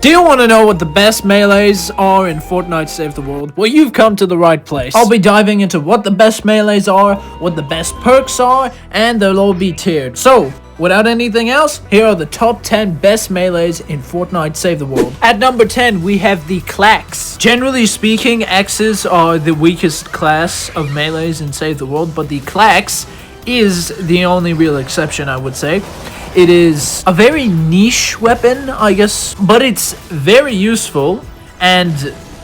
Do you want to know what the best melees are in Fortnite Save the World? Well, you've come to the right place. I'll be diving into what the best melees are, what the best perks are, and they'll all be tiered. So, without anything else, here are the top 10 best melees in Fortnite Save the World. At number 10, we have the Clax. Generally speaking, X's are the weakest class of melees in Save the World, but the Clax is the only real exception, I would say. It is a very niche weapon, I guess, but it's very useful. And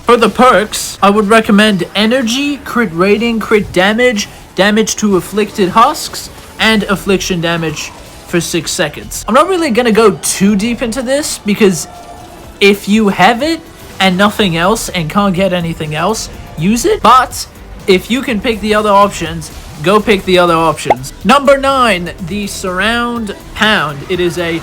for the perks, I would recommend energy, crit rating, crit damage, damage to afflicted husks, and affliction damage for 6 seconds. I'm not really gonna go too deep into this because if you have it and nothing else and can't get anything else, use it. But if you can pick the other options, go pick the other options. Number 9, the Surround Pound. It is a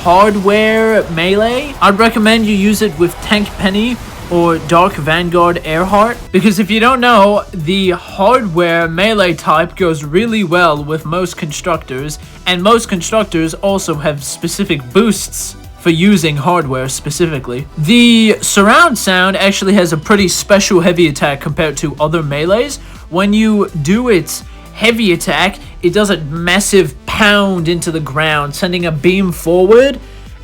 hardware melee. I'd recommend you use it with Tank Penny or Dark Vanguard Earhart, because if you don't know, the hardware melee type goes really well with most constructors, and most constructors also have specific boosts for using hardware specifically. The surround sound actually has a pretty special heavy attack compared to other melees. When you do its heavy attack, it does a massive pound into the ground, sending a beam forward,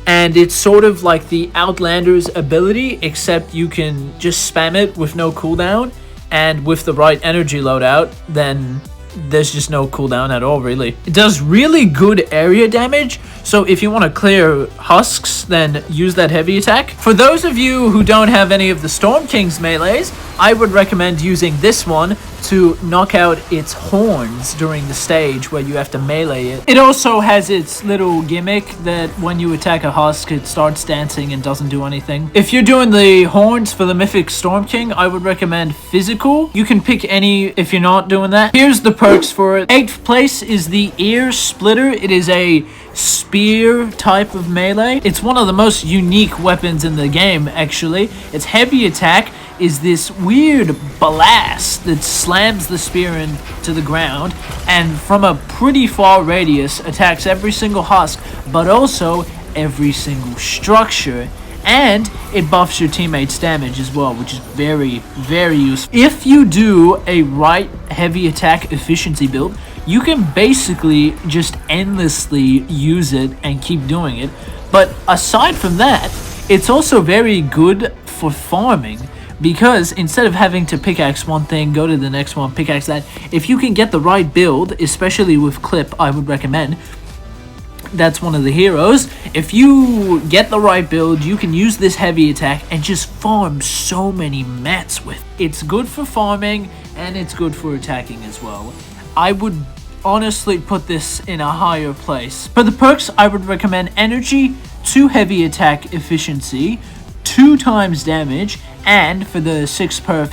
and it's sort of like the Outlander's ability, except you can just spam it with no cooldown, and with the right energy loadout, then there's just no cooldown at all, really. It does really good area damage, so if you want to clear husks, then use that heavy attack. For those of you who don't have any of the Storm King's melees, I would recommend using this one to knock out its horns during the stage where you have to melee it. It also has its little gimmick that when you attack a husk, it starts dancing and doesn't do anything. If you're doing the horns for the Mythic Storm King, I would recommend physical. You can pick any if you're not doing that. Here's the perks for it. 8th place is the Ear Splitter. It is a spear type of melee. It's one of the most unique weapons in the game, actually. Its heavy attack is this weird blast that slams the spear into the ground and from a pretty far radius attacks every single husk, but also every single structure, and it buffs your teammates' damage as well, which is very, very useful. If you do a right heavy attack efficiency build, you can basically just endlessly use it and keep doing it. But aside from that, it's also very good for farming, because instead of having to pickaxe one thing, go to the next one, pickaxe that, if you can get the right build, especially with Clip, I would recommend. That's one of the heroes. If you get the right build, you can use this heavy attack and just farm so many mats with. It's good for farming and it's good for attacking as well. I would honestly put this in a higher place. For the perks, I would recommend energy, 2 heavy attack efficiency, 2 times damage, and for the 6th perk,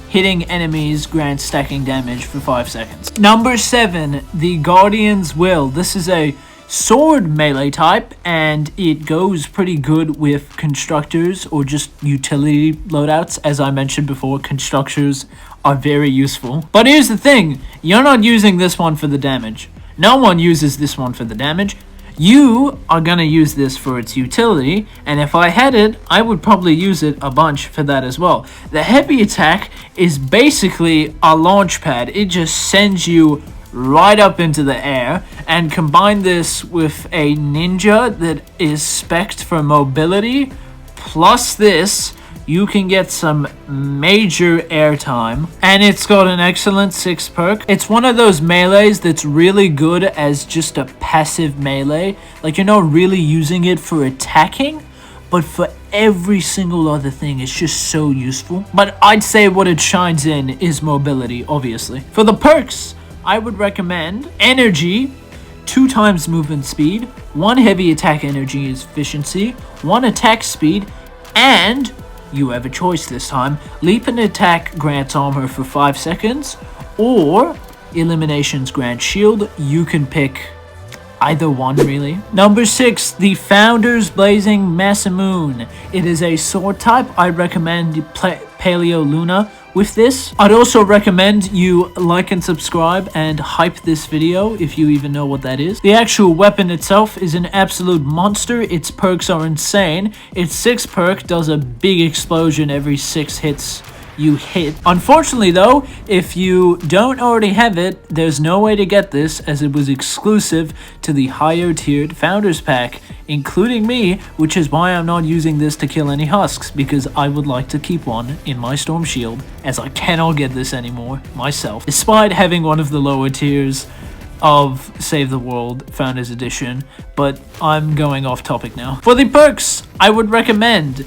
hitting enemies grants stacking damage for 5 seconds. Number 7, the Guardian's Will. This is a sword melee type, and it goes pretty good with constructors or just utility loadouts. As I mentioned before, constructors are very useful. But here's the thing, you're not using this one for the damage. No one uses this one for the damage. You are gonna use this for its utility, and if I had it, I would probably use it a bunch for that as well. The heavy attack is basically a launch pad. It just sends you right up into the air, and combine this with a ninja that is spec'd for mobility, plus this, you can get some major airtime, and it's got an excellent 6th perk. It's one of those melees that's really good as just a passive melee. Like, you're not really using it for attacking, but for every single other thing, it's just so useful. But I'd say what it shines in is mobility, obviously. For the perks, I would recommend energy, 2 times movement speed, 1 heavy attack energy efficiency, 1 attack speed, and you have a choice this time. Leap and attack grants armor for 5 seconds, or eliminations grant shield. You can pick either one, really. Number 6, the Founder's Blazing Masamune. It is a sword type. I recommend Paleo Luna with this. I'd also recommend you like and subscribe and hype this video if you even know what that is. The actual weapon itself is an absolute monster. Its perks are insane. Its 6th perk does a big explosion every 6 hits you hit. Unfortunately though, if you don't already have it, there's no way to get this, as it was exclusive to the higher tiered founders pack, including me, which is why I'm not using this to kill any husks, because I would like to keep one in my storm shield, as I cannot get this anymore myself, despite having one of the lower tiers of Save the World Founders Edition. But I'm going off topic now. For the perks, I would recommend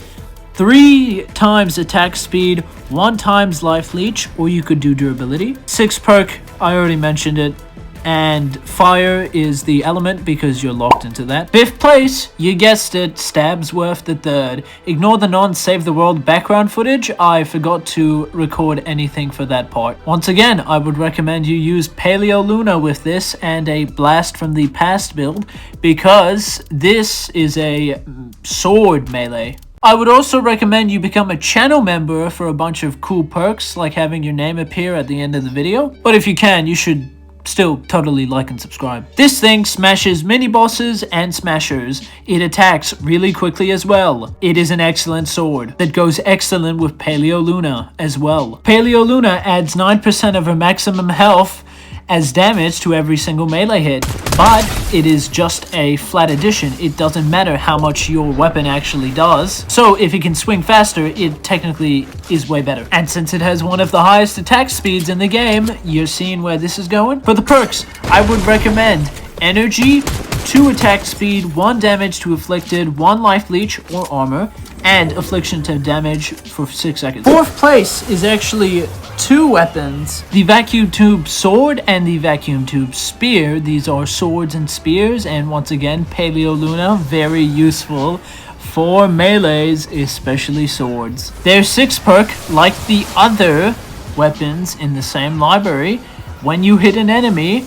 3 times attack speed, 1 times life leech, or you could do durability. 6th perk, I already mentioned it, and fire is the element because you're locked into that. 5th place, you guessed it, Stabsworth the Third. Ignore the non-Save the World background footage. I forgot to record anything for that part. Once again, I would recommend you use Paleo Luna with this and a Blast from the Past build, because this is a sword melee. I would also recommend you become a channel member for a bunch of cool perks, like having your name appear at the end of the video. But if you can, you should still totally like and subscribe. This thing smashes mini bosses and smashers. It attacks really quickly as well. It is an excellent sword that goes excellent with Paleo Luna as well. Paleo Luna adds 9% of her maximum health as damage to every single melee hit, but it is just a flat addition. It doesn't matter how much your weapon actually does, so if it can swing faster, it technically is way better. And since it has one of the highest attack speeds in the game, you're seeing where this is going. For the perks, I would recommend energy, 2 attack speed, 1 damage to afflicted, 1 life leech or armor, and affliction to damage for 6 seconds. 4th place is actually 2 weapons, the vacuum tube sword and the vacuum tube spear. These are swords and spears, and once again, Paleo Luna, very useful for melees, especially swords. Their 6th perk, like the other weapons in the same library, when you hit an enemy,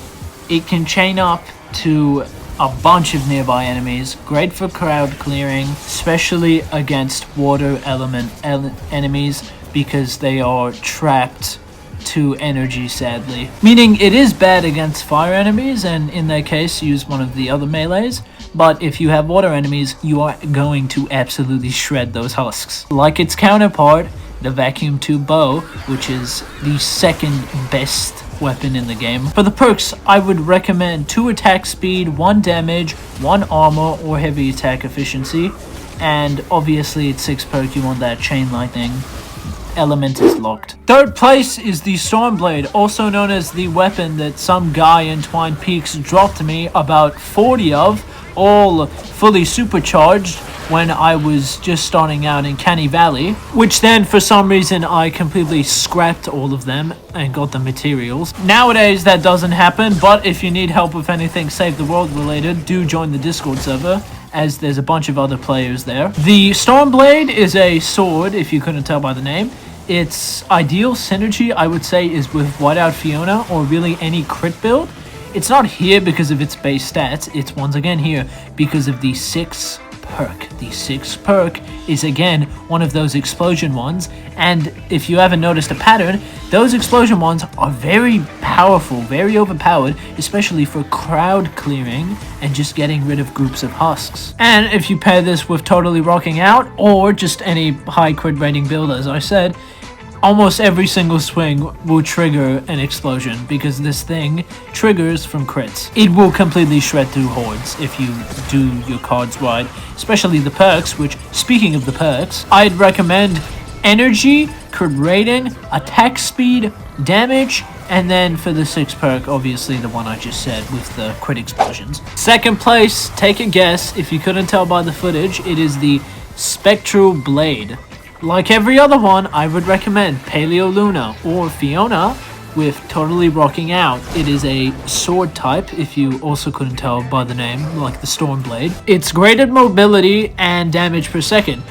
it can chain up to a bunch of nearby enemies. Great for crowd clearing, especially against water element enemies, because they are trapped to energy, sadly. Meaning it is bad against fire enemies, and in that case use one of the other melees, but if you have water enemies, you are going to absolutely shred those husks. Like its counterpart, the vacuum tube bow, which is the 2nd best weapon in the game. For the perks, I would recommend 2 attack speed, 1 damage, 1 armor or heavy attack efficiency, and obviously its 6th perk, you want that chain lightning. Element is locked. 3rd place is the Storm Blade, also known as the weapon that some guy in Twine Peaks dropped me about 40 of, all fully supercharged, when I was just starting out in Canny Valley, which then for some reason I completely scrapped all of them and got the materials. Nowadays that doesn't happen, but if you need help with anything Save the World related, do join the Discord server, as there's a bunch of other players there. The Storm Blade is a sword, if you couldn't tell by the name. Its ideal synergy, I would say, is with Whiteout Fiona, or really any crit build. It's not here because of its base stats, it's once again here because of the 6th perk. The 6th perk is again one of those explosion ones, and if you haven't noticed a pattern, those explosion ones are very powerful, very overpowered, especially for crowd clearing and just getting rid of groups of husks. And if you pair this with totally rocking out, or just any high crit rating build, as I said, almost every single swing will trigger an explosion, because this thing triggers from crits. It will completely shred through hordes if you do your cards right, especially the perks, which, speaking of the perks, I'd recommend energy, crit rating, attack speed, damage, and then for the 6th perk, obviously the one I just said with the crit explosions. 2nd place, take a guess, if you couldn't tell by the footage, it is the Spectral Blade. Like every other one, I would recommend Paleo Luna or Fiona with totally rocking out. It is a sword type, if you also couldn't tell by the name, like the Storm Blade. It's great at mobility and damage per second.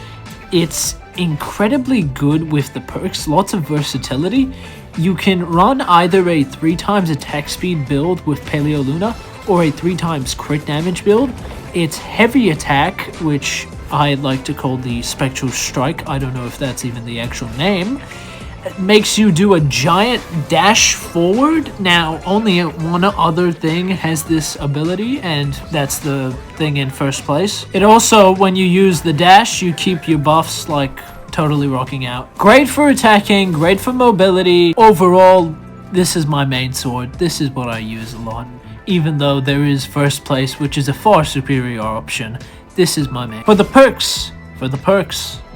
It's incredibly good with the perks, lots of versatility. You can run either a 3 times attack speed build with Paleo Luna or a 3 times crit damage build. It's heavy attack, which I like to call the Spectral Strike. I don't know if that's even the actual name. makes you do a giant dash forward. Now, only one other thing has this ability, and that's the thing in first place. It also, when you use the dash, you keep your buffs like totally rocking out. Great for attacking, great for mobility. Overall, this is my main sword. This is what I use a lot. Even though there is first place, which is a far superior option, this is my main. For the perks,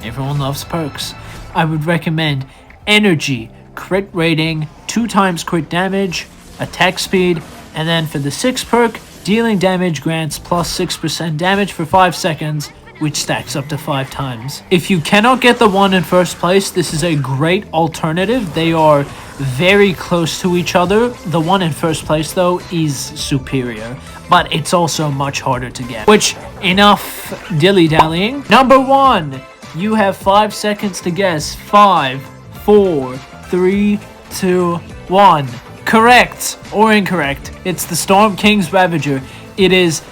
everyone loves perks. I would recommend energy, crit rating, 2 times crit damage, attack speed, and then for the 6th perk, dealing damage grants plus 6% damage for 5 seconds, which stacks up to 5 times. If you cannot get the one in first place, this is a great alternative. They are very close to each other. The one in first place, though, is superior, but it's also much harder to get. Which, enough dilly-dallying. Number 1, you have 5 seconds to guess. 5, 4, 3, 2, 1. Correct or incorrect. It's the Storm King's Ravager. It is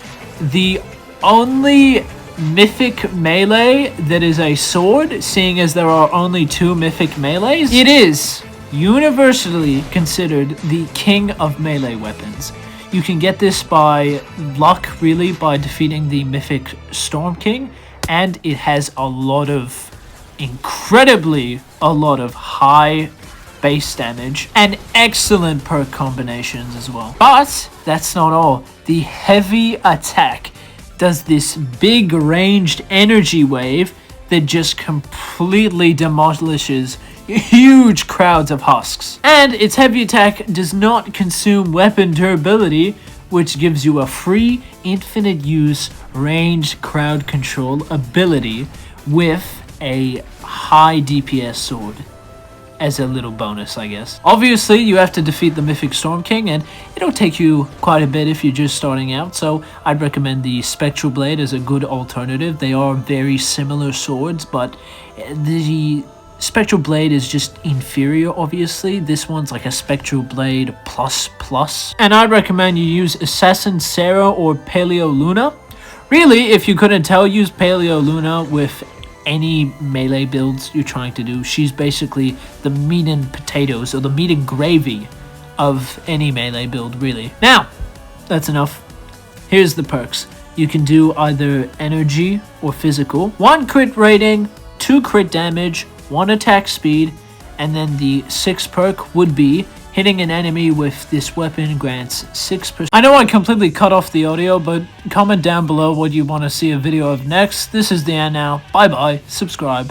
the only mythic melee that is a sword, seeing as there are only 2 mythic melees. It is universally considered the king of melee weapons. You can get this by luck, really, by defeating the mythic Storm King, and it has a lot of high base damage and excellent perk combinations as well. But that's not all. The heavy attack does this big ranged energy wave that just completely demolishes huge crowds of husks. And its heavy attack does not consume weapon durability, which gives you a free infinite use ranged crowd control ability with a high DPS sword as a little bonus, I guess. Obviously, you have to defeat the Mythic Storm King, and it'll take you quite a bit if you're just starting out, so I'd recommend the Spectral Blade as a good alternative. They are very similar swords, but the Spectral Blade is just inferior, obviously. This one's like a Spectral Blade plus. And I'd recommend you use Assassin Sarah or Paleo Luna. Really, if you couldn't tell, use Paleo Luna with any melee builds you're trying to do. She's basically the meat and potatoes, or the meat and gravy of any melee build, really. Now, that's enough. Here's the perks. You can do either energy or physical. 1 crit rating, 2 crit damage, 1 attack speed, and then the 6th perk would be hitting an enemy with this weapon grants 6%. I know I completely cut off the audio, but comment down below what you want to see a video of next. This is the end now. Bye bye. Subscribe.